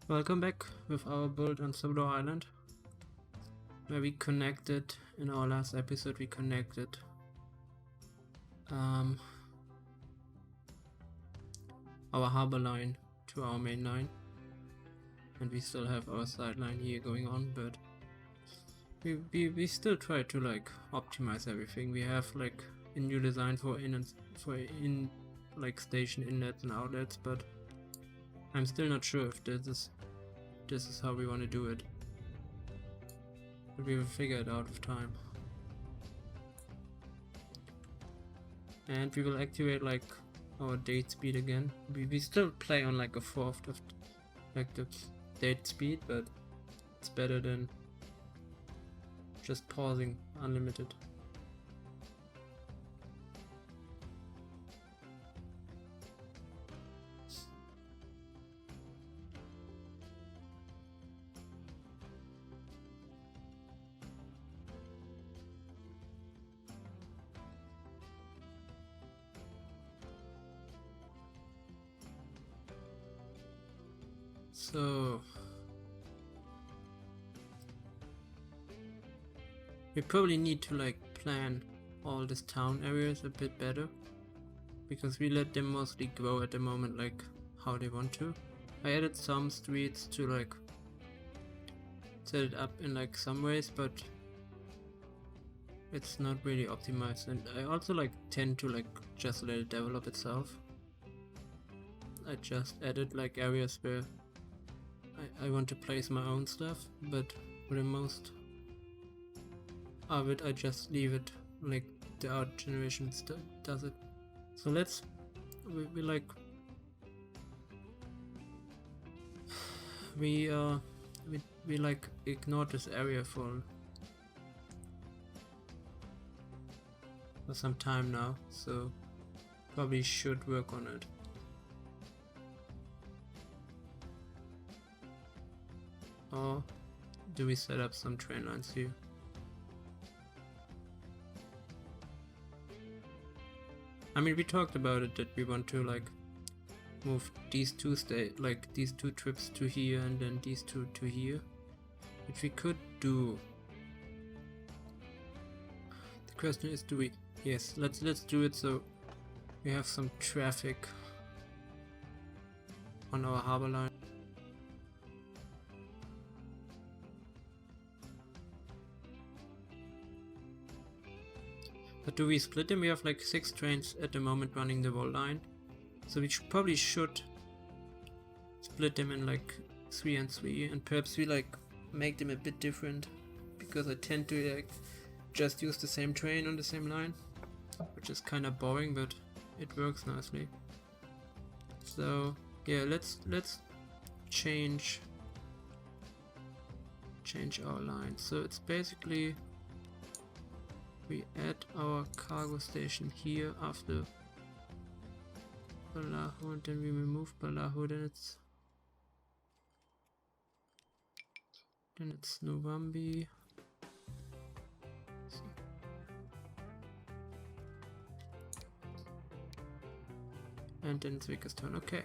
Welcome back with our build on Sodor Island, where we connected, in our last episode we connected our harbor line to our main line, and we still have our side line here going on, but we still try to like optimize everything. We have like a new design for like station inlets and outlets, but I'm still not sure if this is how we want to do it. But we will figure it out with time. And we will activate like our date speed again. We still play on like a fourth of like the date speed, but it's better than just pausing unlimited. So we probably need to like plan all these town areas a bit better, because we let them mostly grow at the moment like how they want to. I added some streets to like set it up in like some ways, but it's not really optimized, and I also like tend to like just let it develop itself. I just added like areas where I want to place my own stuff, but for the most of it I just leave it like the art generation does it. So we like we like ignore this area for some time now, so probably should work on it. Or do we set up some train lines here? I mean, we talked about it that we want to like move these two these two trips to here and then these two to here, which we could do. The question is, do we? Yes, let's do it so we have some traffic on our harbor line. But do we split them? We have like 6 trains at the moment running the whole line, so we probably should split them in like 3 and 3, and perhaps we like make them a bit different, because I tend to like just use the same train on the same line, which is kind of boring, but it works nicely. So yeah, let's change our line. So it's basically we add our cargo station here after Vallejo, and then we remove Vallejo, then it's Novambi. And then it's Vickerstown. Okay,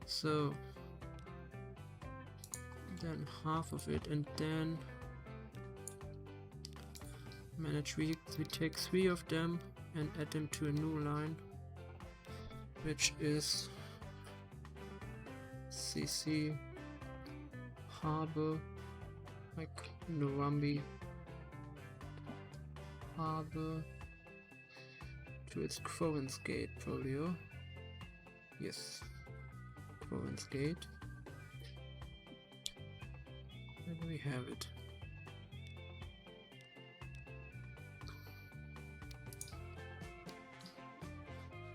so then half of it, and then manage vehicles. We take 3 of them and add them to a new line, which is CC Harbour, like Novambi Harbour to its Province Gate, probably. Oh yes, Province Gate. And we have it.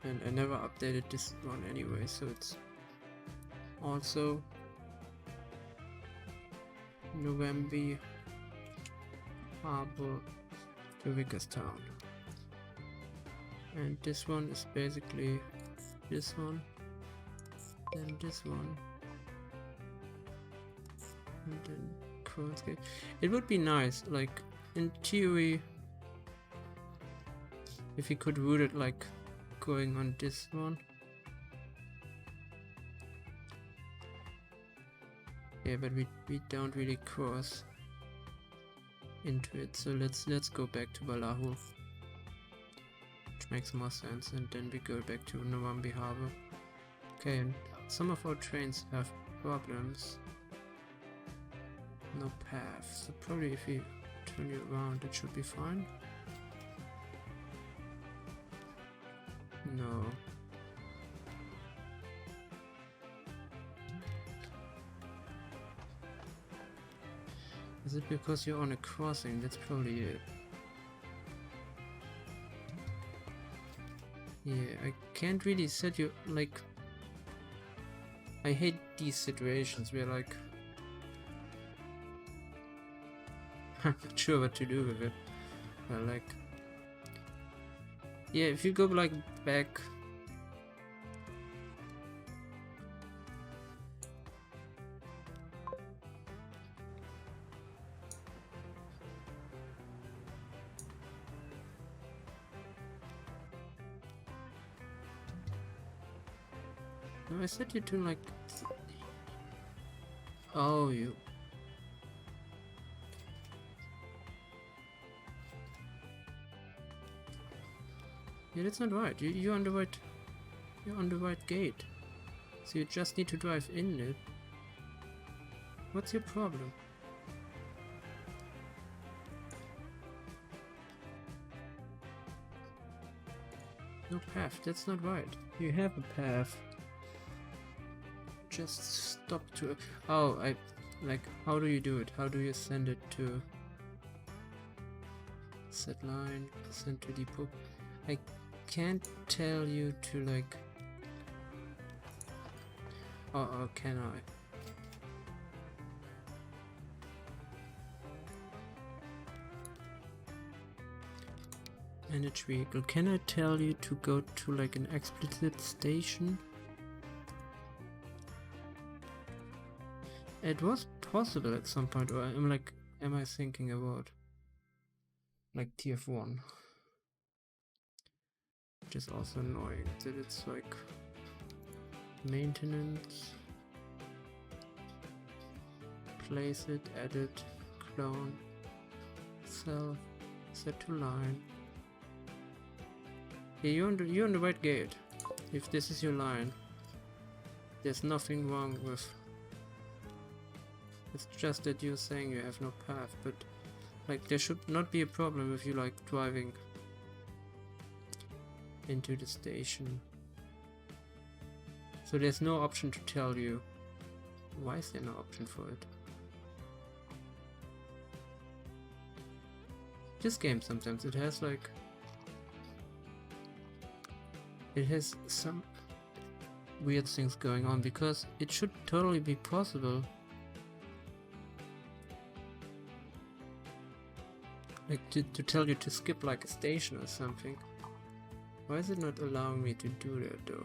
And I never updated this one anyway, so it's also November Harbour to Vickerstown. And this one is basically this one, then this one, and then Crown's Gate. It would be nice, like in theory, if we could route it like going on this one. Yeah, but we don't really cross into it, so let's go back to Balahu, which makes more sense, and then we go back to Nowambi Harbour. Okay, and some of our trains have problems. No path, so probably if we turn you around it should be fine. No. Is it because you're on a crossing? That's probably it. Yeah, I can't really set you, like... I hate these situations where, like... I'm not sure what to do with it. But, like... Yeah, if you go, like, back... No, I set you to, like... Oh, you... Yeah, that's not right. You're on the right... You're on the right gate. So you just need to drive in it. What's your problem? No path, that's not right. You have a path. Just stop to... Oh, like, how do you do it? How do you send it to... Set line, send to depot? I can't tell you to, like... Oh, can I? Manage vehicle. Can I tell you to go to, like, an explicit station? It was possible at some point, or I'm like, am I thinking about like TF1? Which is also annoying that it's like maintenance, place it, edit, clone, self, set to line. Yeah, you're on the right gate. If this is your line, there's nothing wrong with... It's just that you're saying you have no path, but like there should not be a problem if you like driving into the station. So there's no option to tell you. Why is there no option for it? This game sometimes it has like... It has some weird things going on, because it should totally be possible like to tell you to skip like a station or something. Why is it not allowing me to do that though?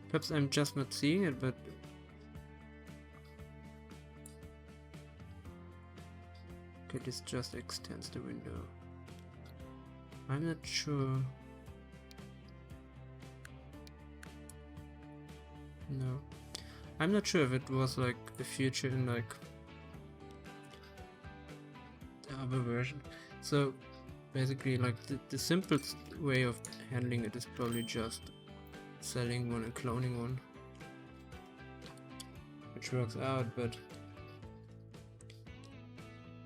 Perhaps I'm just not seeing it, but... Okay, this just extends the window. I'm not sure. No. I'm not sure if it was like the future in like the other version. So basically like the simplest way of handling it is probably just selling one and cloning one, which works out, but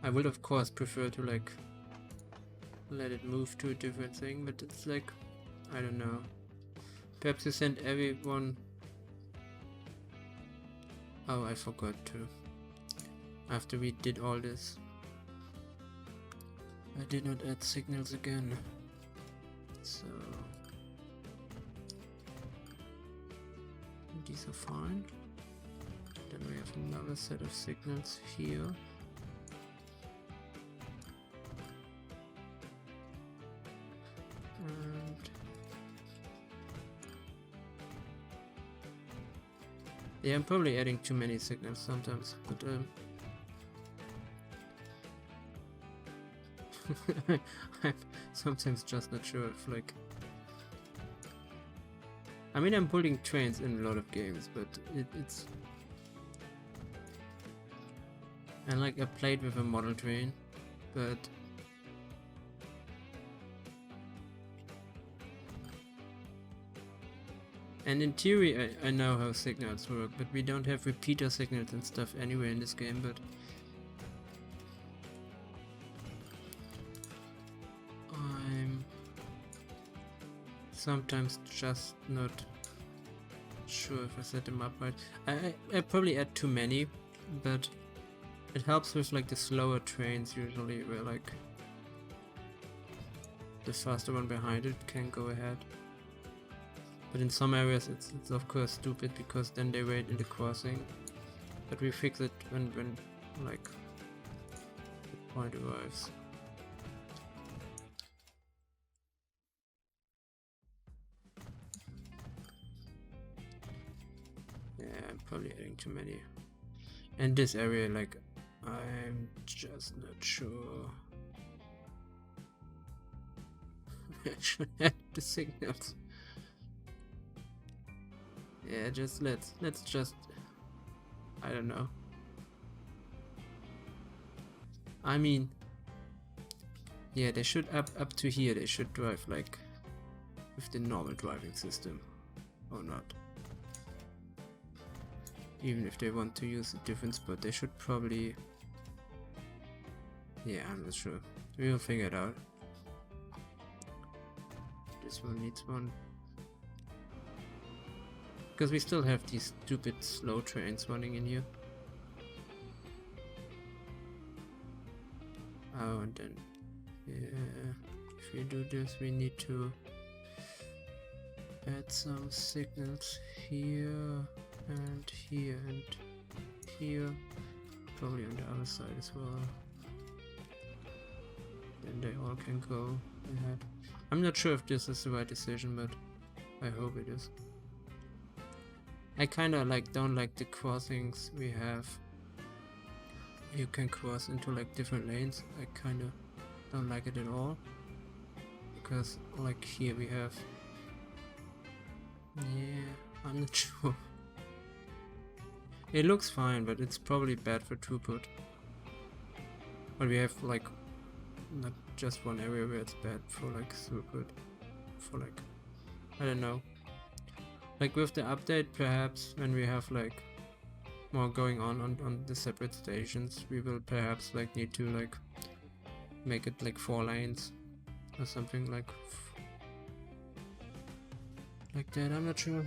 I would of course prefer to like let it move to a different thing, but it's like, I don't know, perhaps you send everyone... Oh, I forgot to. After we did all this, I did not add signals again. So these are fine. Then we have another set of signals here. And yeah, I'm probably adding too many signals sometimes, but I'm sometimes just not sure if like I mean, I'm building trains in a lot of games, but it's... And like I played with a model train, but... And in theory, I know how signals work, but we don't have repeater signals and stuff anywhere in this game, but... I'm sometimes just not sure if I set them up right. I probably add too many, but it helps with like the slower trains usually, where like the faster one behind it can go ahead. But in some areas it's of course stupid because then they wait in the crossing. But we fix it when like the point arrives. Yeah, I'm probably adding too many. And this area, like, I'm just not sure. I should add the signals. Yeah, just let's just, I don't know. I mean, yeah, they should up to here. They should drive like with the normal driving system, or not. Even if they want to use a different spot, they should probably. Yeah, I'm not sure. We'll figure it out. This one needs one. Because we still have these stupid slow trains running in here. Oh, and then, yeah, if we do this, we need to add some signals here and here and here, probably on the other side as well. Then they all can go ahead. I'm not sure if this is the right decision, but I hope it is. I kinda like don't like the crossings we have. You can cross into like different lanes. I kinda don't like it at all. Because like here we have... Yeah, I'm not sure. It looks fine, but it's probably bad for throughput. But we have like not just one area where it's bad for like throughput. For like, I don't know. Like with the update, perhaps when we have like more going on the separate stations, we will perhaps like need to like make it like 4 lanes or something like that. I'm not sure.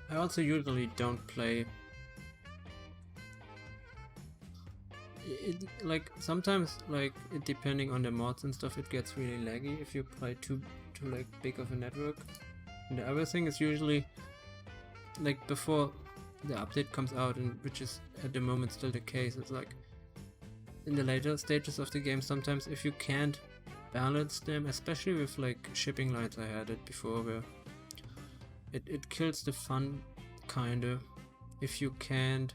I also usually don't play it, like sometimes like it, depending on the mods and stuff, it gets really laggy if you play too like big of a network. And the other thing is usually like before the update comes out, and which is at the moment still the case, it's like in the later stages of the game, sometimes if you can't balance them, especially with like shipping lines, I had it before where it kills the fun kinda if you can't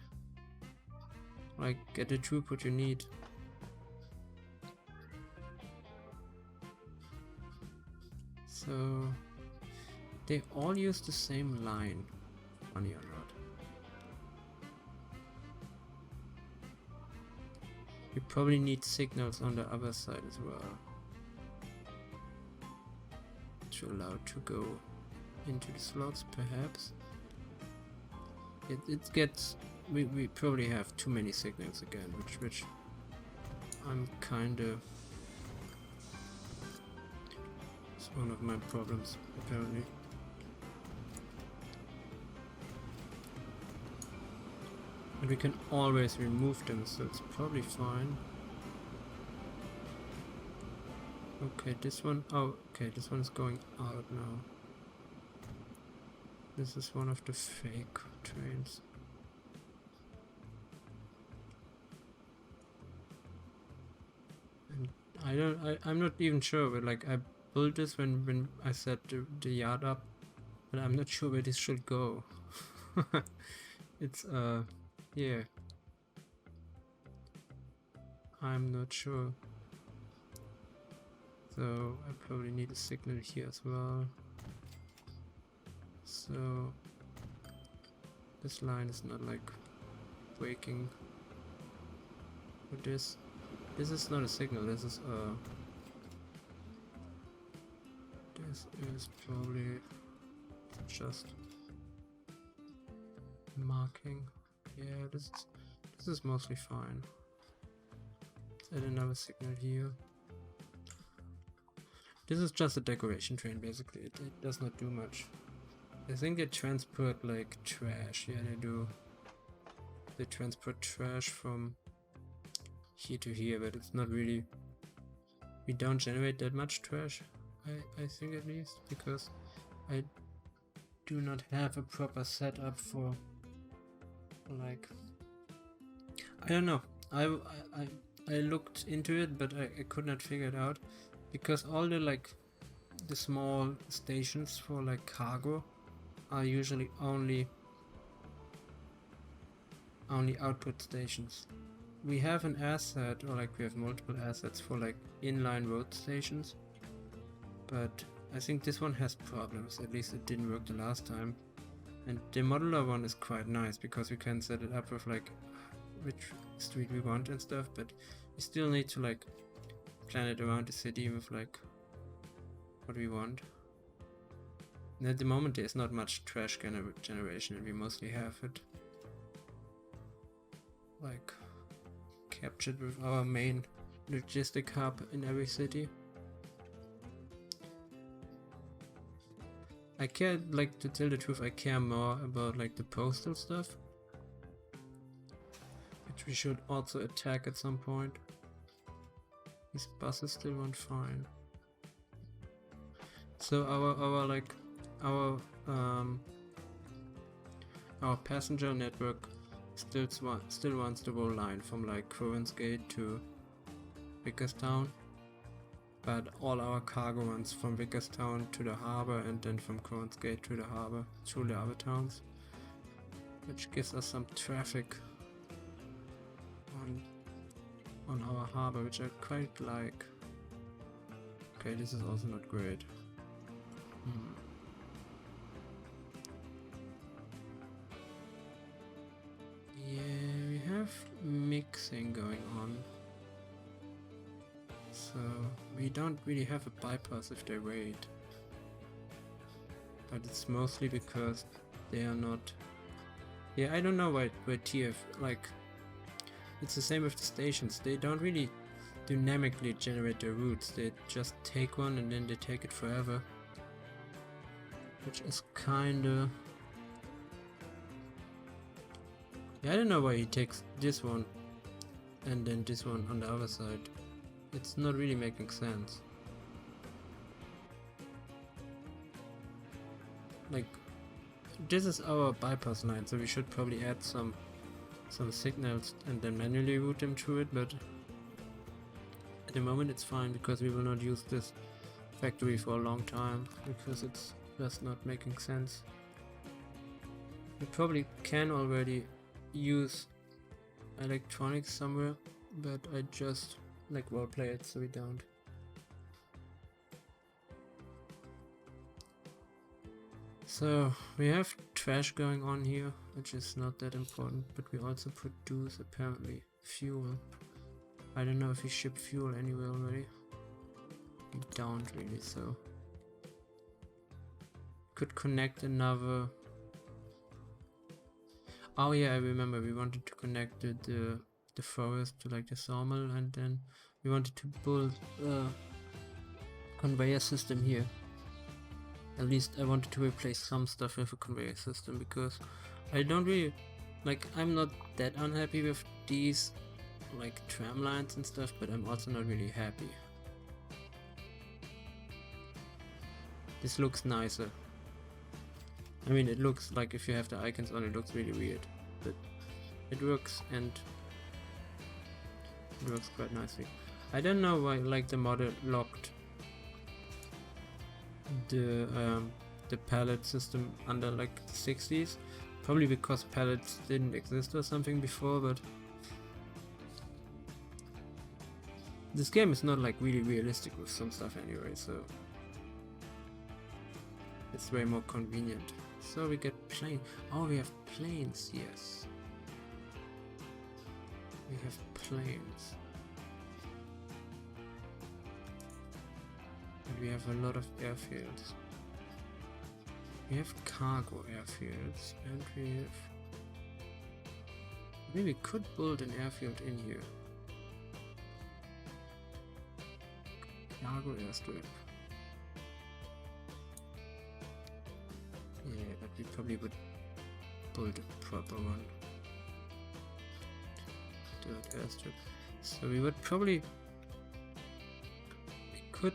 like get the throughput you need. So they all use the same line, funny or not. You probably need signals on the other side as well to allow it to go into the slots, perhaps. It gets... We probably have too many signals again, which I'm kinda... It's one of my problems, apparently. And we can always remove them, so it's probably fine. Okay, this one... Oh, okay, this one is going out now. This is one of the fake trains. And I'm not even sure, but like I built this when I set the yard up, but I'm not sure where this should go. It's yeah, I'm not sure. So I probably need a signal here as well. So this line is not like breaking with this. This is not a signal, this is probably just marking. Yeah, this is mostly fine. Let's add another signal here. This is just a decoration train basically, it does not do much. I think they transport like trash, yeah they do. They transport trash from here to here, but it's not really... We don't generate that much trash, I think at least, because I do not have a proper setup for like... I don't know, I looked into it, but I could not figure it out, because all the like the small stations for like cargo are usually only output stations. We have an asset, or like we have multiple assets for like inline road stations, but I think this one has problems, at least it didn't work the last time. And the modular one is quite nice because we can set it up with like which street we want and stuff, but we still need to like plan it around the city with like what we want. And at the moment there's not much trash generation, and we mostly have it like captured with our main logistic hub in every city. I care, like, to tell the truth, I care more about like the postal stuff, which we should also attack at some point. These buses still run fine. So our passenger network still wants the whole line from like Crowens Gate to Vickerstown, but all our cargo runs from Vickerstown to the harbour and then from Crowens Gate to the harbour through the other towns, which gives us some traffic on our harbour, which I quite like. Okay, this is also not great. Yeah, we have mixing going on, so we don't really have a bypass if they wait, but it's mostly because they are not... Yeah, I don't know why TF, like, it's the same with the stations, they don't really dynamically generate their routes, they just take one and then they take it forever, which is kinda... Yeah, I don't know why he takes this one and then this one on the other side. It's not really making sense. Like, this is our bypass line, so we should probably add some signals and then manually route them through it, but at the moment it's fine because we will not use this factory for a long time because it's just not making sense. We probably can already use electronics somewhere, but I just like roleplay it so we don't. So we have trash going on here, which is not that important, but we also produce apparently fuel. I don't know if we ship fuel anywhere already. We don't really, so could connect another... Oh yeah, I remember we wanted to connect the forest to like the sawmill, and then we wanted to build a conveyor system here. At least I wanted to replace some stuff with a conveyor system because I don't really... Like, I'm not that unhappy with these like tram lines and stuff, but I'm also not really happy. This looks nicer. I mean, it looks like if you have the icons on, it looks really weird, but it works, and it works quite nicely. I don't know why like the model locked the pallet system under like the 60s. Probably because pallets didn't exist or something before, but this game is not like really realistic with some stuff anyway, so It's way more convenient. So we get plane. Oh, we have planes, yes. We have planes. And we have a lot of airfields. We have cargo airfields, and we have... Maybe we could build an airfield in here. Cargo airstrip. Yeah, but we probably would build a proper one. Dirt airstrip. So we would probably... We could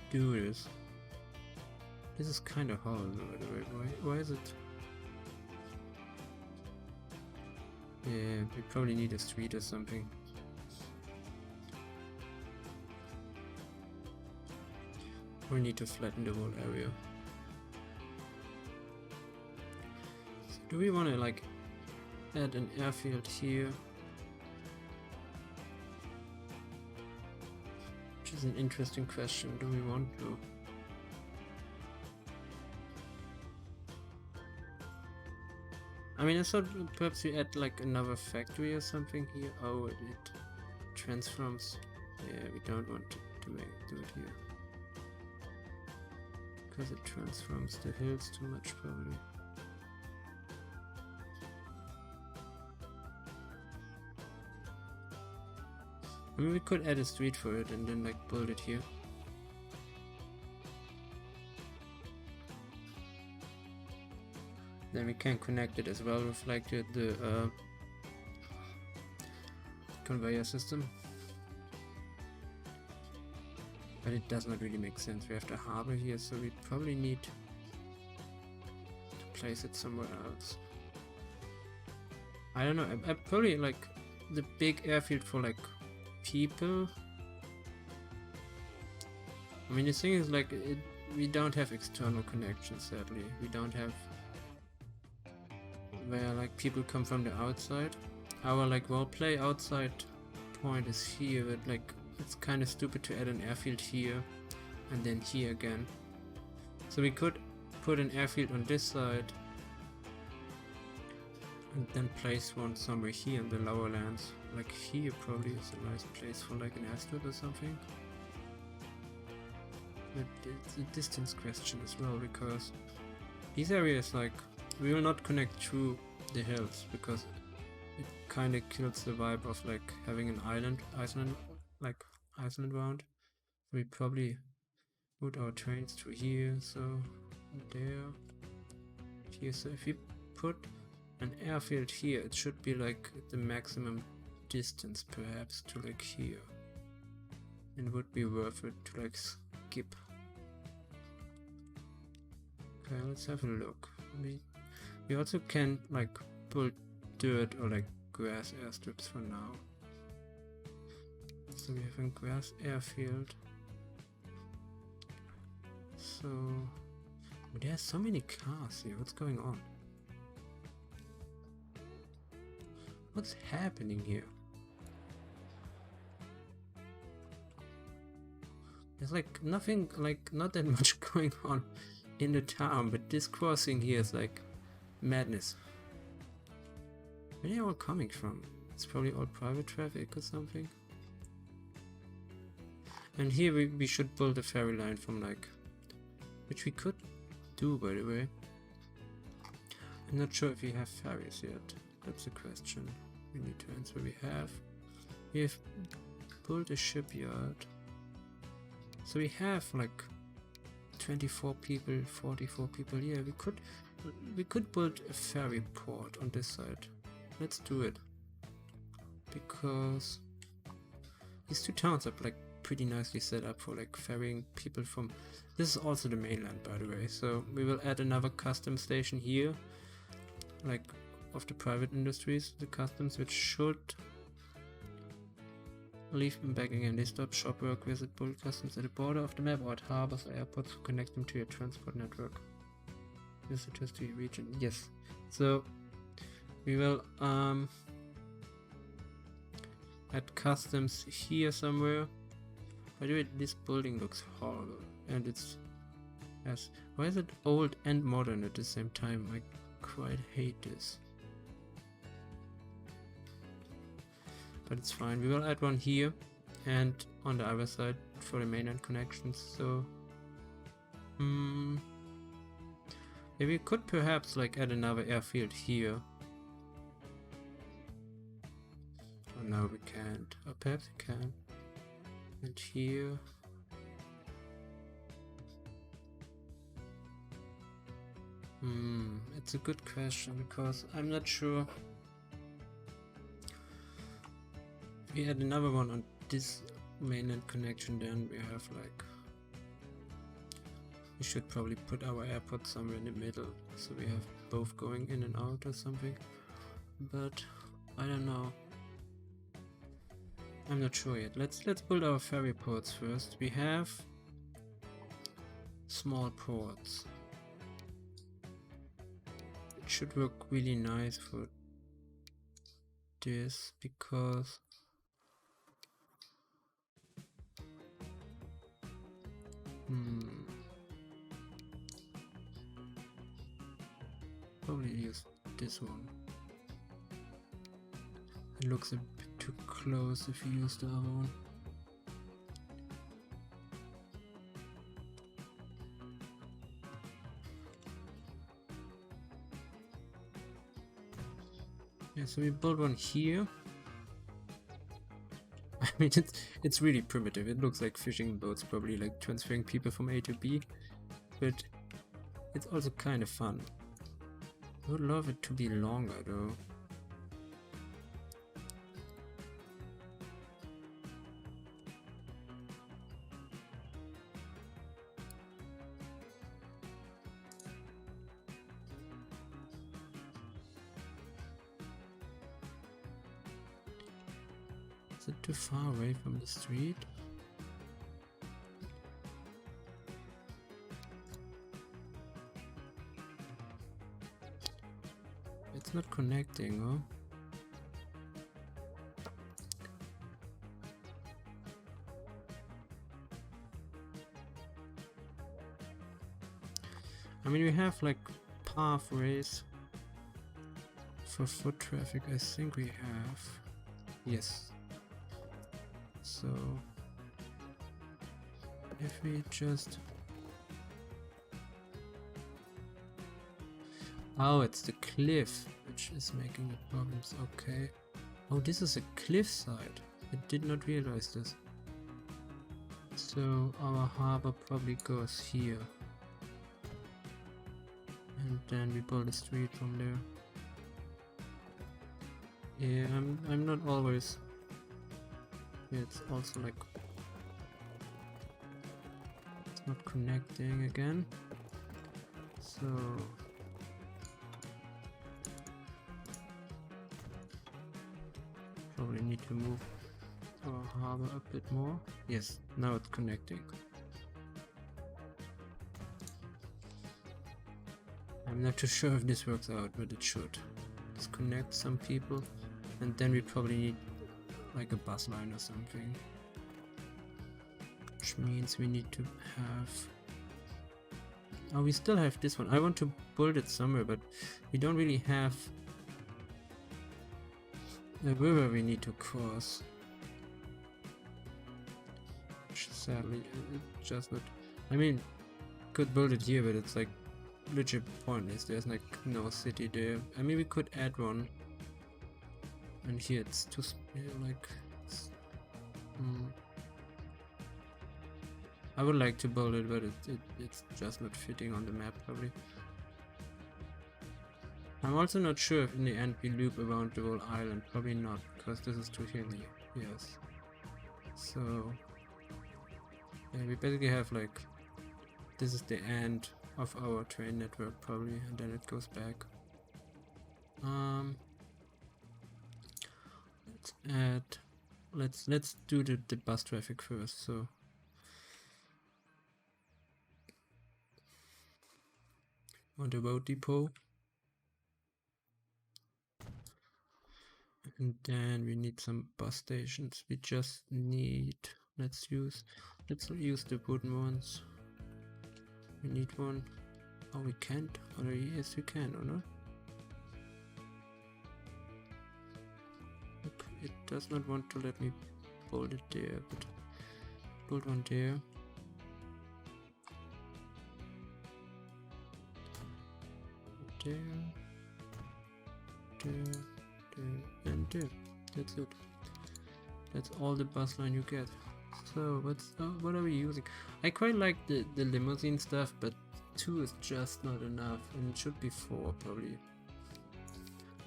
do this. This is kind of hard, by the way. Why is it? Yeah, we probably need a street or something. We need to flatten the whole area. So do we want to like add an airfield here? Which is an interesting question. Do we want to? I mean, I thought perhaps we add like another factory or something here. Oh, it transforms. Yeah, we don't want to do it here. Because it transforms the hills too much, probably. I mean, we could add a street for it and then like build it here. Then we can connect it as well with like the conveyor system. But it does not really make sense. We have the harbor here, so we probably need to place it somewhere else. I don't know, I probably like the big airfield for like people. I mean, the thing is like we don't have external connections, sadly. We don't have where like people come from the outside. Our like roleplay outside point is here, but like it's kind of stupid to add an airfield here and then here again. So we could put an airfield on this side and then place one somewhere here in the lower lands. Like here probably is a nice place for like an airstrip or something. But it's a distance question as well, because these areas like we will not connect through the hills because it kind of kills the vibe of like having an Iceland round. We probably put our trains through here, so there, here. So if we put an airfield here, it should be like the maximum distance perhaps to like here. It would be worth it to like skip. Okay, let's have a look. We also can like build dirt or like grass airstrips for now. So we have a grass airfield. So there's so many cars here. What's going on? What's happening here? There's like nothing, like not that much going on in the town, but this crossing here is like madness. Where are they all coming from? It's probably all private traffic or something. And here we should build a ferry line from like, which we could do by the way. I'm not sure if we have ferries yet. That's a question we need to answer. We have built a shipyard. So we have like 24 people, 44 people here. We could build a ferry port on this side. Let's do it. Because these two towns are like pretty nicely set up for like ferrying people from... This is also the mainland, by the way. So we will add another custom station here. Like of the private industries, the customs, which should leave them back again. They stop shop work, visit build customs at the border of the map or at harbors or airports to connect them to your transport network. Visitors to your region. Yes. So we will add customs here somewhere. By the way, this building looks horrible and it's Yes. Why is it old and modern at the same time? I quite hate this. But it's fine. We will add one here and on the other side for the mainland connections. So maybe we could perhaps like add another airfield here. Oh no, we can't. Or perhaps we can. And here. It's a good question because I'm not sure. If we add another one on this mainland connection, then we have like. We should probably put our airport somewhere in the middle so we have both going in and out or something. But I don't know. I'm not sure yet. Let's build our ferry ports first. We have small ports. It should work really nice for this because probably use this one. It looks a bit too close if you use the other one. Yeah, so we build one here. I mean, it's really primitive. It looks like fishing boats, probably like transferring people from A to B, but it's also kind of fun. I would love it to be longer though. Is it too far away from the street? It's not connecting, huh? I mean, we have like pathways for foot traffic. I think we have. Yes. So if we just... Oh, it's the cliff which is making the problems. Okay. Oh, this is a cliff side. I did not realize this. So our harbor probably goes here. And then we build a street from there. Yeah, I'm not always... Yeah, it's also like... It's not connecting again. So... Probably need to move our harbor a bit more. Yes, now it's connecting. I'm not too sure if this works out, but it should. Disconnect some people, and then we probably need like a bus line or something. Which means we need to have... Oh, we still have this one. I want to build it somewhere, but we don't really have a river we need to cross. Which sadly, it just not... I mean, could build it here, but it's like legit pointless. There's like no city there. I mean, we could add one. And here it's too like... I would like to build it, but it's just not fitting on the map probably. I'm also not sure if in the end we loop around the whole island. Probably not, because this is too hilly. Yes. So... yeah, we basically have like... This is the end of our train network probably, and then it goes back. Let's add... Let's do the bus traffic first, so... On the road depot. And then we need some bus stations. We just need... Let's use the wooden ones. We need one. Oh, we can't. Oh, yes, we can, or not? Look, it does not want to let me build it there, but build one there. There, and there. That's it. That's all the bus line you get. So what are we using? I quite like the limousine stuff, but 2 is just not enough, and it should be 4 probably.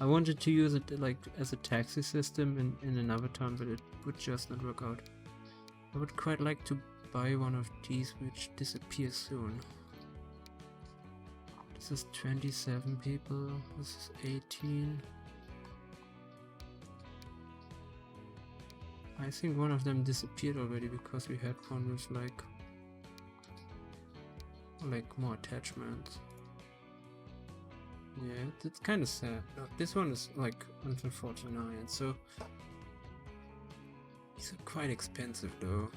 I wanted to use it like as a taxi system in another town, but it would just not work out. I would quite like to buy one of these which disappears soon. This is 27 people, this is 18. I think one of them disappeared already because we had one with like more attachments. Yeah, it's kind of sad. No, this one is like until 49, so these are quite expensive though.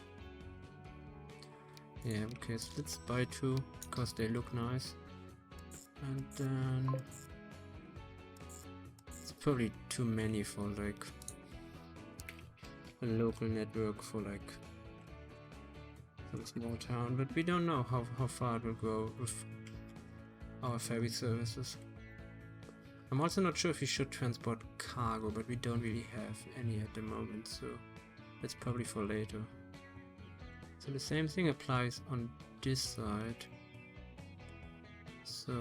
Yeah, okay, so let's buy 2 because they look nice. And then it's probably too many for like a local network for like some small town, but we don't know how far it will go with our ferry services. I'm also not sure if we should transport cargo, but we don't really have any at the moment, so that's probably for later. So the same thing applies on this side. So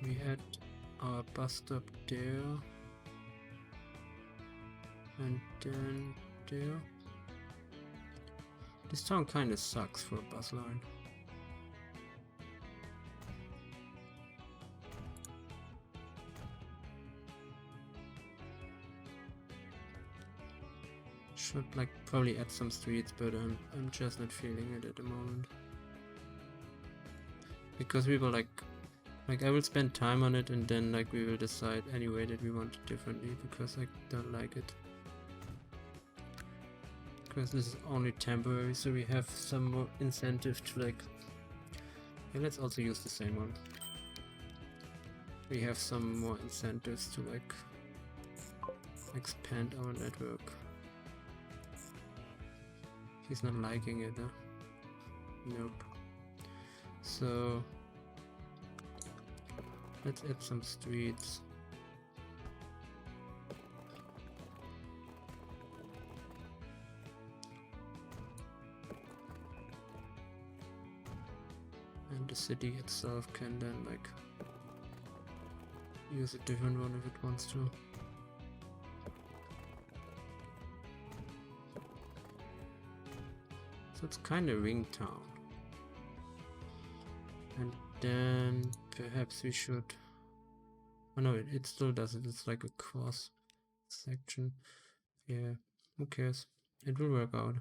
we had our bus stop there, and then there. This town kinda sucks for a bus line. Should like probably add some streets, but I'm just not feeling it at the moment. Because we will like I will spend time on it, and then like we will decide anyway that we want it differently, because I don't like it. Because this is only temporary, so we have some more incentive to like... Okay, let's also use the same one. We have some more incentives to like expand our network. He's not liking it, huh? Nope. So let's add some streets. And the city itself can then like use a different one if it wants to. So it's kind of ring town. And then perhaps we should... Oh no, it still does it. It's like a cross section. Yeah, who cares? It will work out.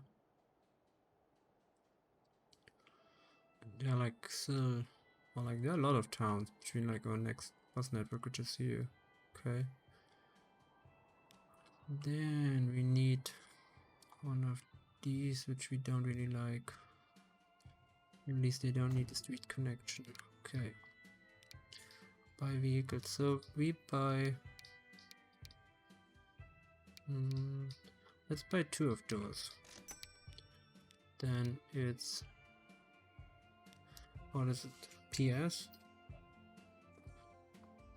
There are like still... Well, like there are a lot of towns between like our next bus network, which is here. Okay. Then we need one of these, which we don't really like. At least they don't need a street connection. Okay. Buy vehicles. So we buy... let's buy 2 of those. Then it's... What is it? PS?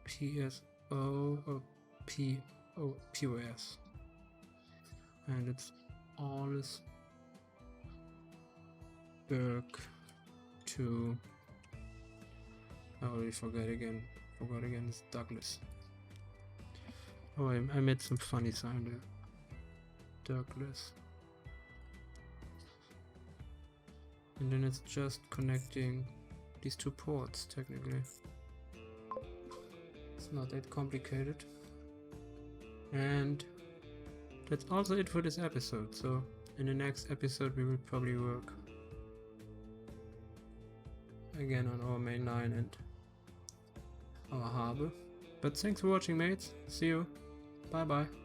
PSO or POS. And it's Allisburg to... I already forgot again. It's Douglas. Oh, I made some funny sound there. Douglas. And then it's just connecting these 2 ports, technically. It's not that complicated. And that's also it for this episode. So in the next episode we will probably work again on our main line and our harbor. But thanks for watching, mates. See you. Bye bye.